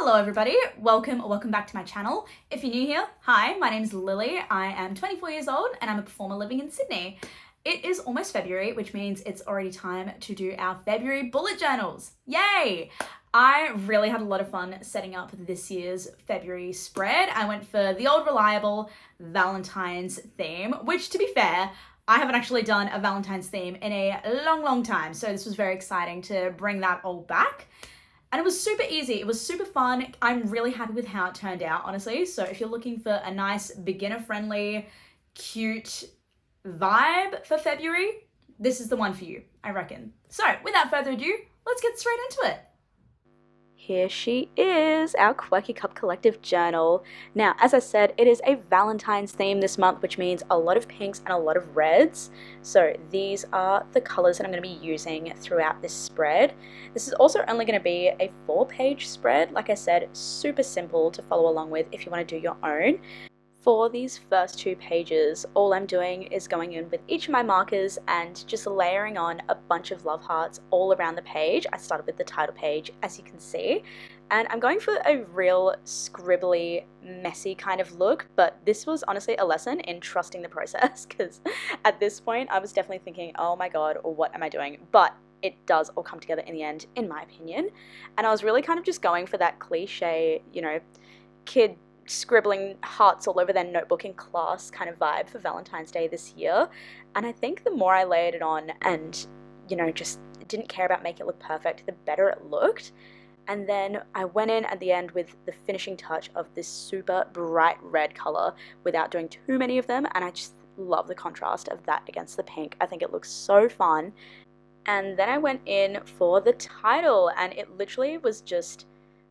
Hello everybody, welcome back to my channel. If you're new here, hi, my name's Lily. I am 24 years old and I'm a performer living in Sydney. It is almost February, which means it's already time to do our February bullet journals. Yay! I really had a lot of fun setting up this year's February spread. I went for the old reliable Valentine's theme, which to be fair, I haven't actually done a Valentine's theme in a long time, so this was very exciting to bring that all back. And it was super easy, it was super fun. I'm really happy with how it turned out, honestly. So if you're looking for a nice beginner-friendly, cute vibe for February, this is the one for you, I reckon. So without further ado, let's get straight into it. Here she is, our Quirky Cup Collective journal. Now, as I said, it is a Valentine's theme this month, which means a lot of pinks and a lot of reds. So these are the colors that I'm going to be using throughout this spread. This is also only going to be a 4-page spread. Like I said, super simple to follow along with if you want to do your own. For these first 2 pages, all I'm doing is going in with each of my markers and just layering on a bunch of love hearts all around the page. I started with the title page, as you can see, and I'm going for a real scribbly, messy kind of look, but this was honestly a lesson in trusting the process, because at this point I was definitely thinking, oh my god, what am I doing? But it does all come together in the end, in my opinion, and I was really kind of just going for that cliche, you know, kid scribbling hearts all over their notebook in class kind of vibe for Valentine's Day this year. And I think the more I layered it on and, you know, just didn't care about making it look perfect, the better it looked. And then I went in at the end with the finishing touch of this super bright red color without doing too many of them, and I just love the contrast of that against the pink. I think it looks so fun. And then I went in for the title, and it literally was just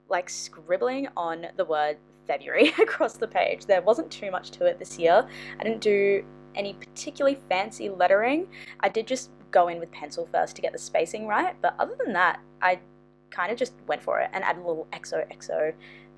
like scribbling on the word February across the page. There wasn't too much to it this year. I didn't do any particularly fancy lettering. I did just go in with pencil first to get the spacing right, but other than that, I kind of just went for it and added a little XOXO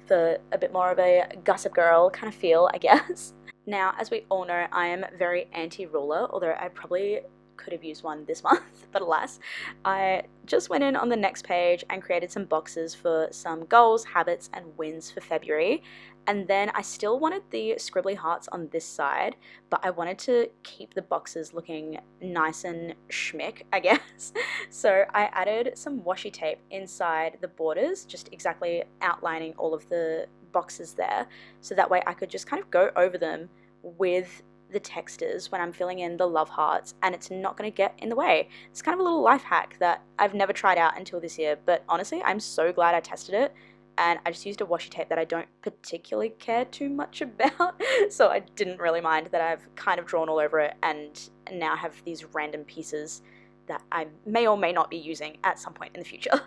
for a bit more of a Gossip Girl kind of feel, I guess. Now, as we all know, I am very anti-ruler, although I probably could have used one this month, but alas. I just went in on the next page and created some boxes for some goals, habits, and wins for February. And then I still wanted the scribbly hearts on this side, but I wanted to keep the boxes looking nice and schmick, I guess. So I added some washi tape inside the borders, just exactly outlining all of the boxes there, so that way I could just kind of go over them with the textures when I'm filling in the love hearts, and it's not going to get in the way. It's kind of a little life hack that I've never tried out until this year, but honestly I'm so glad I tested it, and I just used a washi tape that I don't particularly care too much about, so I didn't really mind that I've kind of drawn all over it and now have these random pieces that I may or may not be using at some point in the future.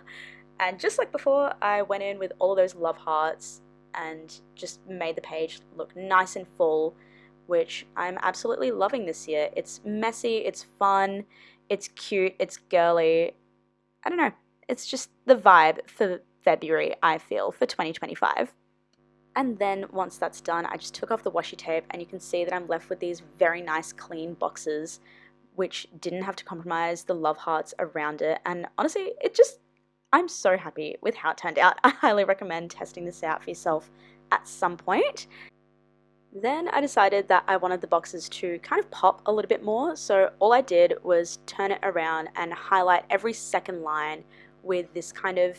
And just like before, I went in with all of those love hearts and just made the page look nice and full, which I'm absolutely loving this year. It's messy, it's fun, it's cute, it's girly. I don't know, it's just the vibe for February, I feel, for 2025. And then once that's done, I just took off the washi tape, and you can see that I'm left with these very nice clean boxes, which didn't have to compromise the love hearts around it. And honestly, I'm so happy with how it turned out. I highly recommend testing this out for yourself at some point. Then I decided that I wanted the boxes to kind of pop a little bit more, so all I did was turn it around and highlight every second line with this kind of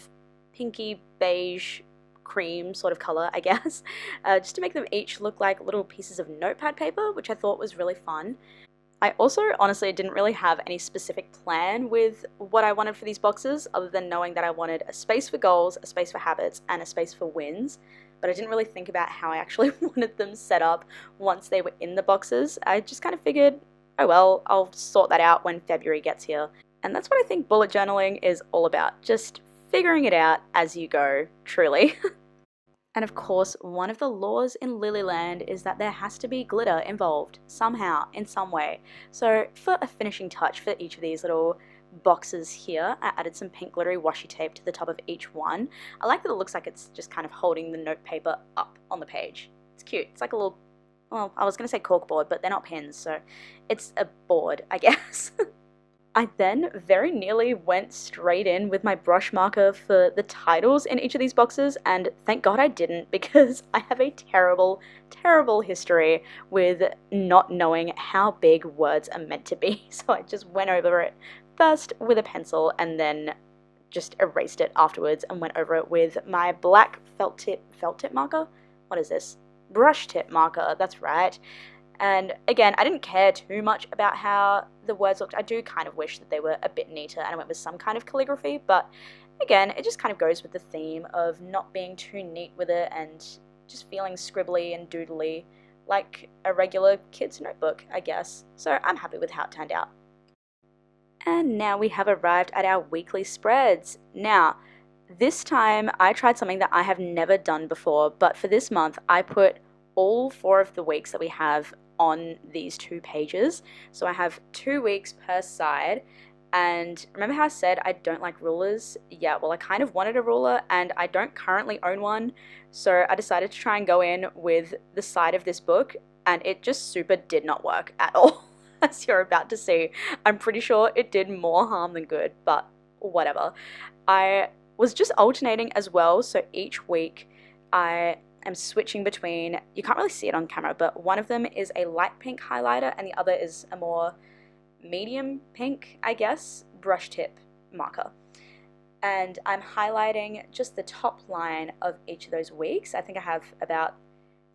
pinky beige cream sort of color, I guess, just to make them each look like little pieces of notepad paper, which I thought was really fun. I also honestly didn't really have any specific plan with what I wanted for these boxes, other than knowing that I wanted a space for goals, a space for habits, and a space for wins. But I didn't really think about how I actually wanted them set up once they were in the boxes. I just kind of figured, oh well, I'll sort that out when February gets here. And that's what I think bullet journaling is all about, just figuring it out as you go, truly. And of course, one of the laws in Lilyland is that there has to be glitter involved, somehow, in some way. So for a finishing touch for each of these little boxes here, I added some pink glittery washi tape to the top of each one. I like that it looks like it's just kind of holding the note paper up on the page. It's cute. It's like a little, well, I was going to say corkboard, but they're not pins, so it's a board, I guess. I then very nearly went straight in with my brush marker for the titles in each of these boxes, and thank God I didn't, because I have a terrible, terrible history with not knowing how big words are meant to be. So I just went over it first with a pencil and then just erased it afterwards and went over it with my black felt tip marker. What is this? Brush tip marker, that's right. And again, I didn't care too much about how the words looked. I do kind of wish that they were a bit neater and I went with some kind of calligraphy, but again, it just kind of goes with the theme of not being too neat with it and just feeling scribbly and doodly like a regular kid's notebook, I guess. So I'm happy with how it turned out. And now we have arrived at our weekly spreads. Now, this time I tried something that I have never done before, but for this month I put all 4 of the weeks that we have on these 2 pages. So I have 2 weeks per side. And remember how I said I don't like rulers? Yeah, well, I kind of wanted a ruler and I don't currently own one. So I decided to try and go in with the side of this book, and it just super did not work at all. As you're about to see, I'm pretty sure it did more harm than good, but whatever. I was just alternating as well. So each week I am switching between, you can't really see it on camera, but one of them is a light pink highlighter and the other is a more medium pink, I guess, brush tip marker. And I'm highlighting just the top line of each of those weeks. I think I have about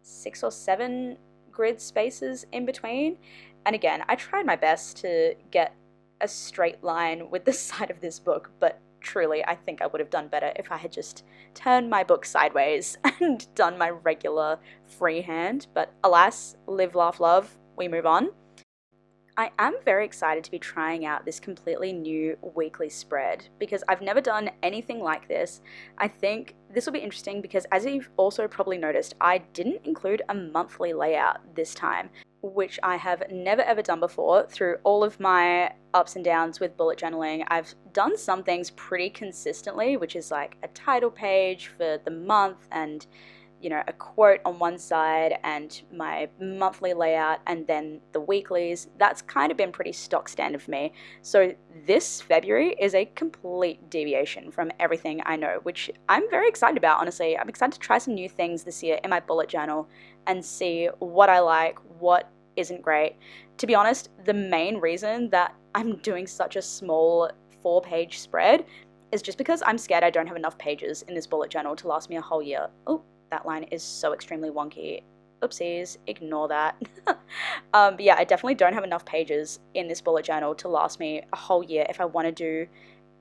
6 or 7 grid spaces in between. And again, I tried my best to get a straight line with the side of this book, but truly, I think I would have done better if I had just turned my book sideways and done my regular freehand. But alas, live, laugh, love, we move on. I am very excited to be trying out this completely new weekly spread because I've never done anything like this. I think this will be interesting because, as you've also probably noticed, I didn't include a monthly layout this time, which I have never ever done before. Through all of my ups and downs with bullet journaling, I've done some things pretty consistently, which is like a title page for the month and, you know, a quote on one side and my monthly layout and then the weeklies. That's kind of been pretty stock standard for me. So this February is a complete deviation from everything I know, which I'm very excited about, honestly. I'm excited to try some new things this year in my bullet journal and see what I like, what isn't great. To be honest, the main reason that I'm doing such a small 4-page spread is just because I'm scared I don't have enough pages in this bullet journal to last me a whole year. Oh, that line is so extremely wonky. Oopsies, ignore that. But yeah, I definitely don't have enough pages in this bullet journal to last me a whole year if I want to do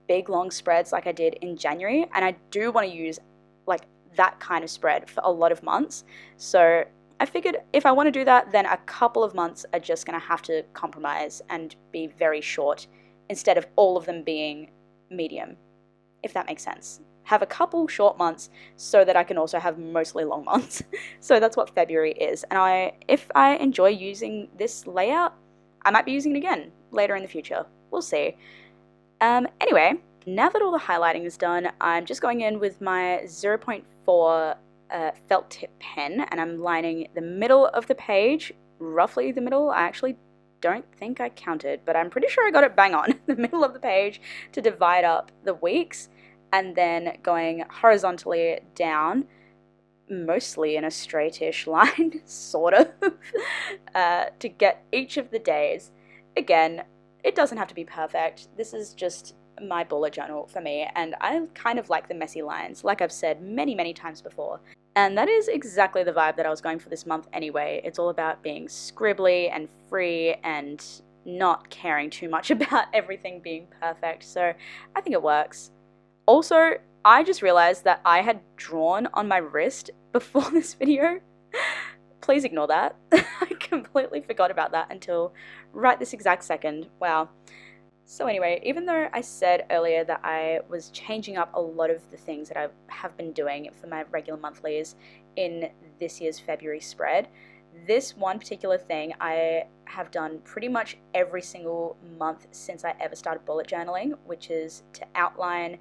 big long spreads like I did in January. And I do want to use like that kind of spread for a lot of months. So I figured if I want to do that, then a couple of months are just going to have to compromise and be very short instead of all of them being medium, if that makes sense. Have a couple short months so that I can also have mostly long months. So that's what February is. And if I enjoy using this layout, I might be using it again later in the future. We'll see. Anyway, now that all the highlighting is done, I'm just going in with my 0.4 felt tip pen and I'm lining the middle of the page, roughly the middle. I actually don't think I counted, but I'm pretty sure I got it bang on, the middle of the page, to divide up the weeks. And then going horizontally down, mostly in a straightish line, sort of, to get each of the days. Again, it doesn't have to be perfect. This is just my bullet journal for me, and I kind of like the messy lines, like I've said many, many times before. And that is exactly the vibe that I was going for this month anyway. It's all about being scribbly and free and not caring too much about everything being perfect, so I think it works. Also, I just realized that I had drawn on my wrist before this video. Please ignore that. I completely forgot about that until right this exact second. Wow. So anyway, even though I said earlier that I was changing up a lot of the things that I have been doing for my regular monthlies in this year's February spread, this one particular thing I have done pretty much every single month since I ever started bullet journaling, which is to outline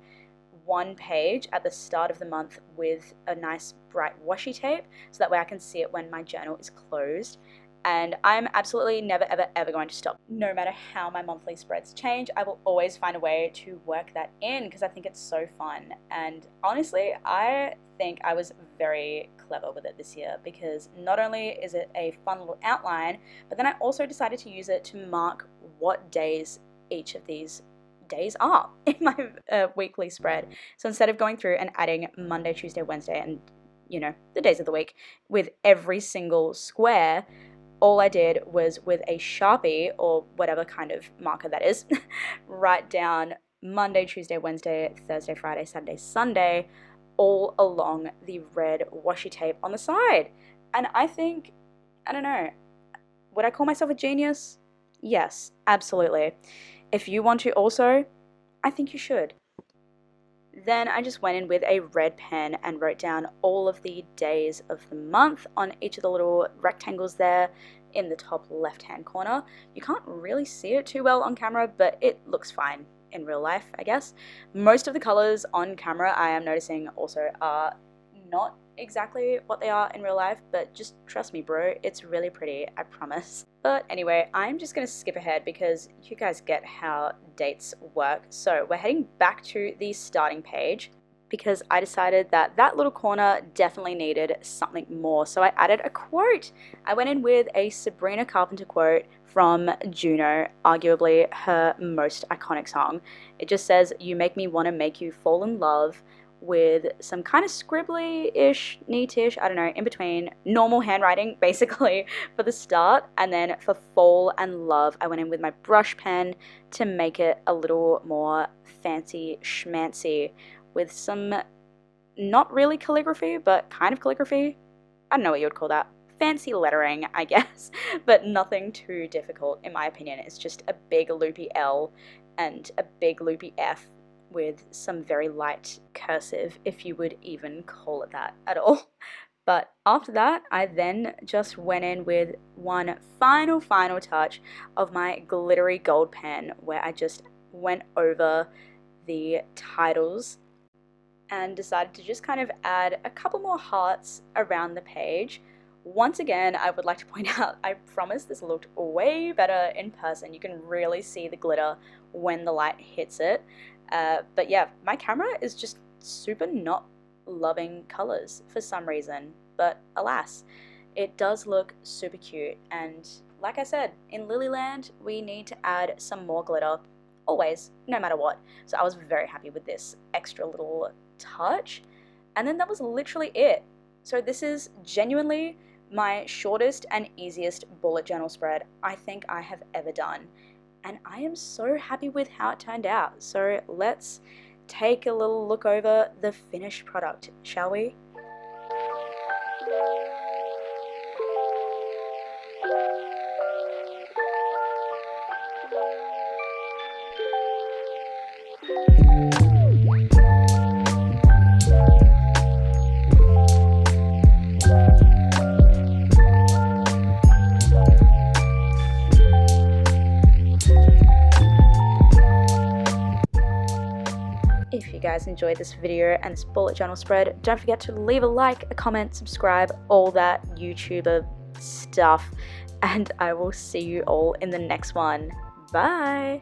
one page at the start of the month with a nice bright washi tape so that way I can see it when my journal is closed. and I'm absolutely never ever going to stop. No matter how my monthly spreads change, I will always find a way to work that in because I think it's so fun. And honestly, I think I was very clever with it this year because not only is it a fun little outline, but then I also decided to use it to mark what days each of these days are in my weekly spread. So instead of going through and adding Monday, Tuesday, Wednesday, and the days of the week with every single square, all I did was with a Sharpie or whatever kind of marker that is, write down Monday, Tuesday, Wednesday, Thursday, Friday, Saturday, Sunday, all along the red washi tape on the side. And I think, I don't know, would I call myself a genius? Yes, absolutely. If you want to also, I think you should. Then I just went in with a red pen and wrote down all of the days of the month on each of the little rectangles there in the top left-hand corner. You can't really see it too well on camera, but it looks fine in real life, I guess. Most of the colors on camera, I am noticing also, are not exactly what they are in real life, but just trust me, bro, it's really pretty, I promise. But anyway, I'm just gonna skip ahead because you guys get how dates work. So we're heading back to the starting page because I decided that that little corner definitely needed something more. So I added a quote. I went in with a Sabrina Carpenter quote from Juno, arguably her most iconic song. It just says, "You make me want to make you fall in love," with some kind of scribbly-ish, neatish, I don't know, in between, normal handwriting basically for the start. And then for fall and love, I went in with my brush pen to make it a little more fancy schmancy with some not really calligraphy, but kind of calligraphy. I don't know what you would call that. Fancy lettering, I guess, but nothing too difficult in my opinion. It's just a big loopy L and a big loopy F with some very light cursive, if you would even call it that at all. But after that, I then just went in with one final touch of my glittery gold pen where I just went over the titles and decided to just kind of add a couple more hearts around the page. Once again, I would like to point out, I promise this looked way better in person. You can really see the glitter when the light hits it. But yeah, my camera is just super not loving colors for some reason, but alas, it does look super cute. And like I said, in Lilyland, we need to add some more glitter, always, no matter what. So I was very happy with this extra little touch. And then that was literally it. So this is genuinely my shortest and easiest bullet journal spread I think I have ever done. And I am so happy with how it turned out. So let's take a little look over the finished product, shall we? If you guys enjoyed this video and this bullet journal spread, don't forget to leave a like, a comment, subscribe, all that YouTuber stuff, and I will see you all in the next one. Bye!